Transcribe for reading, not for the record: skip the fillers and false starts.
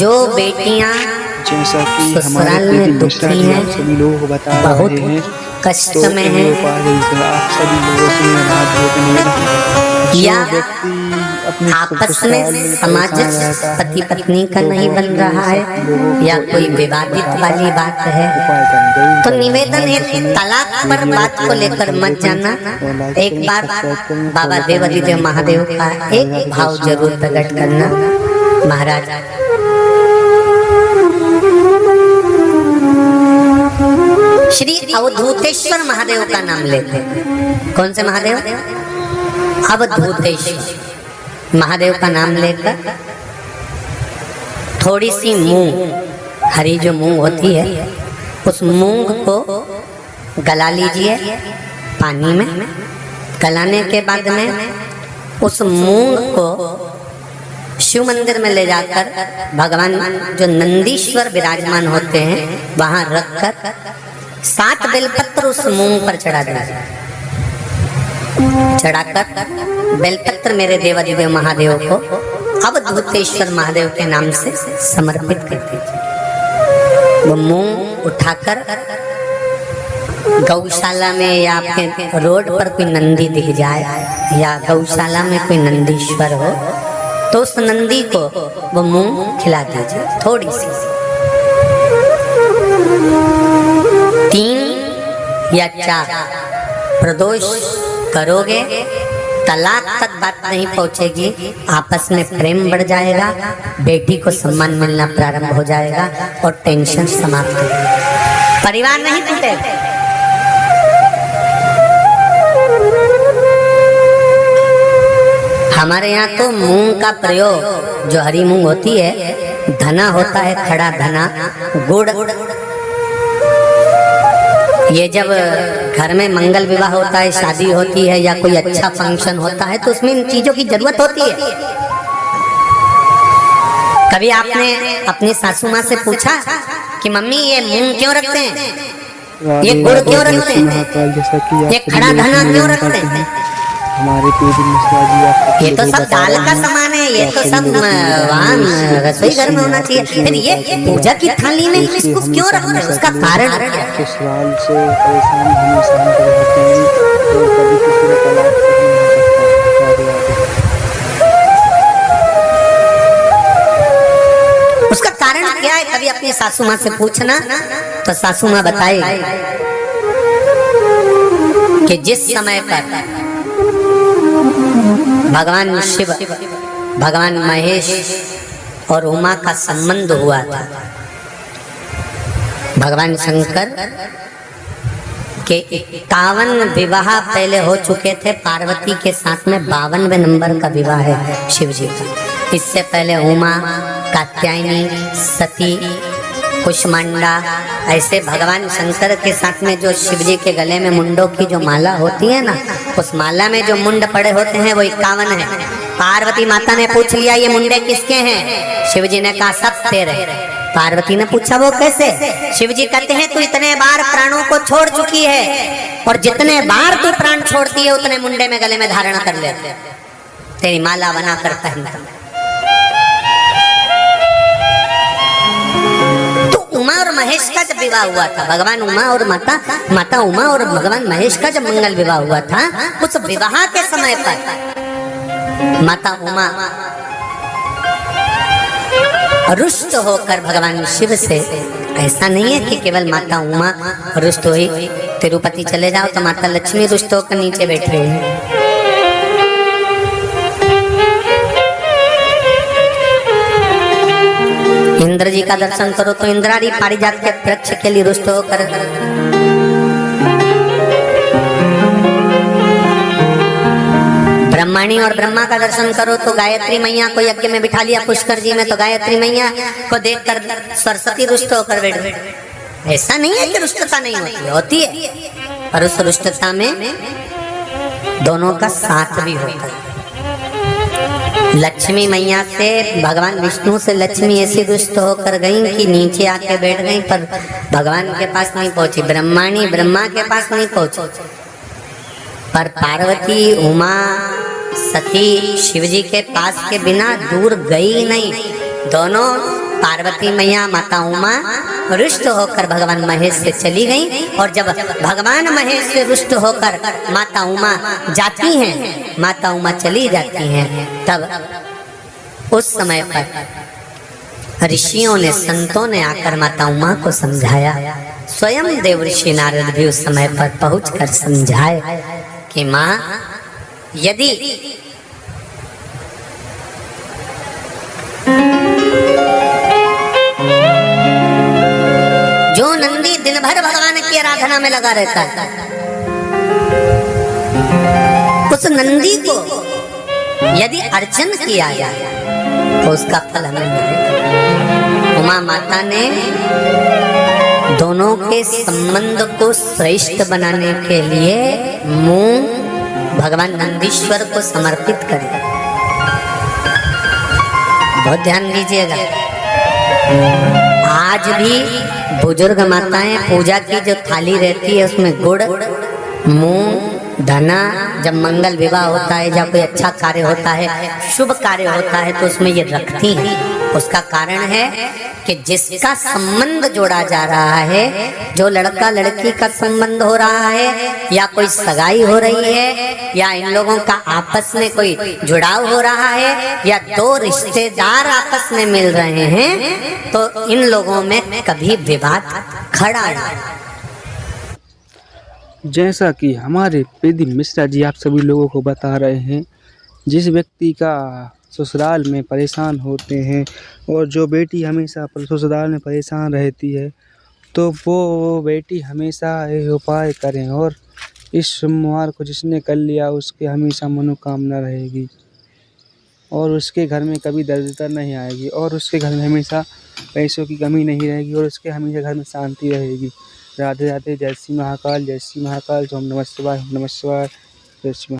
जो बेटियां जैसा कि हमारे ससुराल में दुखी हैं, सभी लोग बता बहुत रहे हैं, कष्ट तो में हैं, आप सभी लोगों से हाथ जोड़ने निवेदन है, जो या व्यक्ति अपने आपस ससुराल में में सामाजिक परेशान रहता है, पति पत्नी का तो नहीं वो बन रहा है लोगों या को कोई एक विवादित वाली बात है, उपाय करना जरूर तो करना। निवेदन है हमारे समय तलाक पर वीडियो बात को लेकर मत जाना। एक बार बाबा देवादिदेव महादेव का एक भाव जरूर प्रकट करना। महाराज श्री अवधूतेश्वर महादेव का नाम लेते हैं। कौन से महादेव? अवधूतेश्वर महादेव का नाम लेकर थोड़ी सी मूंग, हरी जो मूंग होती है, उस मूंग को गला लीजिए पानी में। गलाने के बाद में उस मूंग को शिव मंदिर में ले जाकर भगवान जो नंदीश्वर विराजमान होते हैं वहां रखकर 7 बेलपत्र उस मूंग पर चढ़ा दीजिए। चढ़ाकर बेलपत्र मेरे देवादिदेव महादेव को अवधूतेश्वर महादेव के नाम से समर्पित कर दीजिए। वो मूंग उठाकर गौशाला में या आपके रोड पर कोई नंदी दिख जाए या गौशाला में कोई नंदीश्वर हो तो उस नंदी को वो मूंग खिला दीजिए थोड़ी सी। 3 या 4 प्रदोष करोगे, तलाक तक बात नहीं पहुंचेगी, आपस में प्रेम बढ़ जाएगा, बेटी को सम्मान मिलना प्रारंभ हो जाएगा और टेंशन समाप्त हो जाएगा। परिवार नहीं टूटेगा। हमारे यहाँ तो मूंग का प्रयोग, जो हरी मूंग होती है, धना होता है, खड़ा धना, गुड़, ये जब घर में मंगल विवाह होता है, शादी होती है या कोई अच्छा फंक्शन होता है तो उसमें इन चीजों की जरूरत होती है। कभी आपने अपनी सासू माँ से पूछा कि मम्मी ये मूंग क्यों रखते हैं, ये गुड़ क्यों रखते हैं, ये खड़ा धना क्यों रखते हैं? हमारे ये तो सब दाल का सामान है, ये तो सब वहाँ रसोई घर में होना चाहिए, फिर ये पूजा की थाली में इसको क्यों रखते हैं? उसका कारण ससुराल से परेशान हमेशा रहते हैं, तो कभी किसी का तलाक नहीं हो सकता। उसका कारण क्या है? कभी अपनी सासू माँ से पूछना तो सासू माँ बताए कि जिस समय पर भगवान शिव, भगवान महेश और उमा का संबंध हुआ था, भगवान शंकर के 51 विवाह पहले हो चुके थे। पार्वती के साथ में 52वें नंबर का विवाह है शिव जी का। इससे पहले उमा, कात्यायनी, सती, कुष्मांडा, ऐसे भगवान शंकर के साथ में जो शिव जी के गले में मुंडों की जो माला होती है ना, उस माला में जो मुंड पड़े होते हैं वो 51 है। पार्वती माता ने पूछ लिया ये मुंडे किसके हैं? शिव जी ने कहा सब तेरे। पार्वती ने पूछा वो कैसे? शिव जी कहते हैं तू इतने बार प्राणों को छोड़ चुकी है और जितने बार तू प्राण छोड़ती है उतने मुंडे में गले में धारण कर लेते, तेरी माला बना कर पहनता। उमा और महेश का जब विवाह हुआ था, भगवान उमा और माता उमा और भगवान महेश का जब मंगल विवाह हुआ था, उस विवाह के समय पर माता उमा रुष्ट होकर भगवान शिव से, ऐसा नहीं है कि केवल माता उमा रुष्ट हुई, तिरुपति चले जाओ तो माता लक्ष्मी रुष्ट होकर नीचे बैठी हुई है। इंद्र जी का दर्शन करो तो इंद्रारी पारिजात के वृक्ष के लिए रुष्ट होकर, ब्रह्माणी और ब्रह्मा का दर्शन करो तो गायत्री मैया को यज्ञ में बिठा लिया पुष्कर जी में, तो गायत्री मैया को देखकर सरस्वती रुष्ट होकर बैठ गई। ऐसा नहीं है कि रुष्टता नहीं होती है, पर उस रुष्टता में दोनों का साथ भी होता है। लक्ष्मी मैया से, भगवान विष्णु से लक्ष्मी ऐसी दुष्ट होकर गई कि नीचे आके बैठ गई, पर भगवान के पास नहीं पहुंची। ब्रह्माणी ब्रह्मा के पास नहीं पहुंची, पर पार्वती, उमा, सती शिवजी के पास के बिना दूर गई नहीं। दोनों पार्वती मैया माता उमा रुष्ट होकर भगवान महेश से चली गई। और जब भगवान महेश से रुष्ट होकर माता उमा जाती हैं, माता उमा चली जाती हैं, तब उस समय पर ऋषियों ने, संतों ने आकर माता उमा को समझाया। स्वयं देव ऋषि नारद भी उस समय पर पहुंचकर समझाए कि माँ, यदि जो नंदी दिन भर भगवान की आराधना में लगा रहता है, उस नंदी को यदि अर्चन किया जाए तो उसका फल हमें मिलेगा। उमा माता ने दोनों के संबंध को श्रेष्ठ बनाने के लिए मुंह भगवान नंदीश्वर को समर्पित करे। बहुत ध्यान दीजिएगा। आज भी बुजुर्ग माताएं पूजा की जो थाली रहती है उसमें गुड़, मूंग, धना, जब मंगल विवाह होता है या कोई अच्छा कार्य होता है, शुभ कार्य होता है, तो उसमें ये रखती हैं। उसका कारण है कि जिसका संबंध जोड़ा जा रहा है, जो लड़का लड़की का संबंध हो रहा है, या कोई सगाई हो रही है, या इन लोगों का आपस में कोई जुड़ाव हो रहा है, या दो रिश्तेदार आपस में मिल रहे हैं, तो इन लोगों में कभी विवाद खड़ा नहीं। जैसा कि हमारे पेदी मिश्रा जी आप सभी लोगों को बता रहे हैं, जिस व्यक्ति का ससुराल में परेशान होते हैं और जो बेटी हमेशा ससुराल में परेशान रहती है, तो वो बेटी हमेशा ये उपाय करें और इस सोमवार को जिसने कर लिया उसके हमेशा मनोकामना रहेगी और उसके घर में कभी दरिद्रता नहीं आएगी और उसके घर में हमेशा पैसों की कमी नहीं रहेगी और उसके हमेशा घर में शांति रहेगी। राधे राधे। जय श्री महाकाल, जय श्री महाकाल। ओम नमः शिवाय, ओम नमः शिवाय, जय श्री महाकाल।